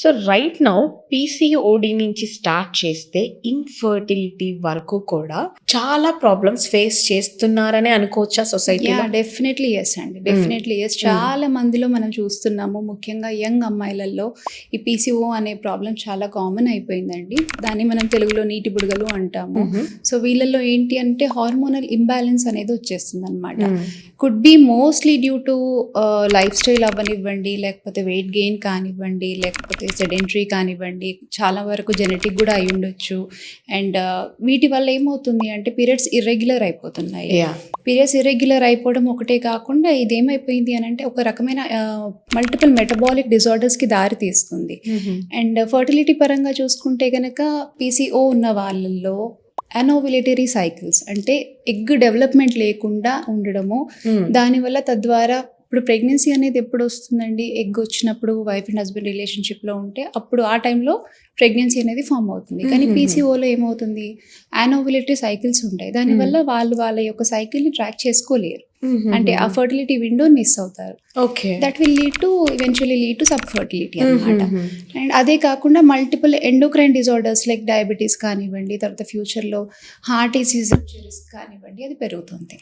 So right now PCOD నుంచి start చేస్తే infertility వరకు కూడా చాలా ప్రాబ్లమ్స్ ఫేస్ చేస్తున్నారనే అనుకోవచ్చా సొసైటీలో? డెఫినెట్లీ ఎస్ అండి, డెఫినెట్లీ ఎస్. చాలా మందిలో మనం చూస్తున్నాము, ముఖ్యంగా యంగ్ అమ్మాయిలలో ఈ పీసీఓ అనే ప్రాబ్లం చాలా కామన్ అయిపోయిందండి. దాన్ని మనం తెలుగులో నీటి బుడగలు అంటాము. సో వీళ్ళలో ఏంటి అంటే హార్మోనల్ ఇంబ్యాలెన్స్ అనేది వచ్చేస్తుంది అనమాట. Could be mostly due to life style అవ్వనివ్వండి, లేకపోతే వెయిట్ గెయిన్ కానివ్వండి, లేకపోతే సెడెంటరీ కానివ్వండి, చాలా వరకు జెనెటిక్ కూడా అయి ఉండొచ్చు. అండ్ వీటి వల్ల ఏమవుతుంది అంటే పీరియడ్స్ ఇర్రెగ్యులర్ అయిపోతున్నాయి. పీరియడ్స్ ఇర్రెగ్యులర్ అయిపోవడం ఒకటే కాకుండా ఇది ఏమైపోయింది అని అంటే ఒక రకమైన మల్టిపుల్ మెటబాలిక్ డిజార్డర్స్కి దారి తీస్తుంది. అండ్ ఫర్టిలిటీ పరంగా చూసుకుంటే కనుక పీసీఓ ఉన్న వాళ్ళల్లో అనోవిలేటరీ సైకిల్స్ అంటే ఎగ్ డెవలప్మెంట్ లేకుండా ఉండడము, దానివల్ల తద్వారా ఇప్పుడు ప్రెగ్నెన్సీ అనేది ఎప్పుడు వస్తుందండి, ఎగ్ వచ్చినప్పుడు వైఫ్ అండ్ హస్బెండ్ రిలేషన్షిప్లో ఉంటే అప్పుడు ఆ టైంలో ప్రెగ్నెన్సీ అనేది ఫామ్ అవుతుంది. కానీ పీసీఓలో ఏమవుతుంది, అనోవిలేటరీ సైకిల్స్ ఉంటాయి. దానివల్ల వాళ్ళ యొక్క సైకిల్ని ట్రాక్ చేసుకోలేరు, అంటే ఆ ఫర్టిలిటీ విండో మిస్ అవుతారు. That will eventually lead to sub fertility అనమాట. అండ్ అదే కాకుండా multiple endocrine disorders like diabetes కానివ్వండి, తర్వాత ఫ్యూచర్లో హార్ట్ డిసీజ్ రిస్క్ కానివ్వండి, అది పెరుగుతుంది.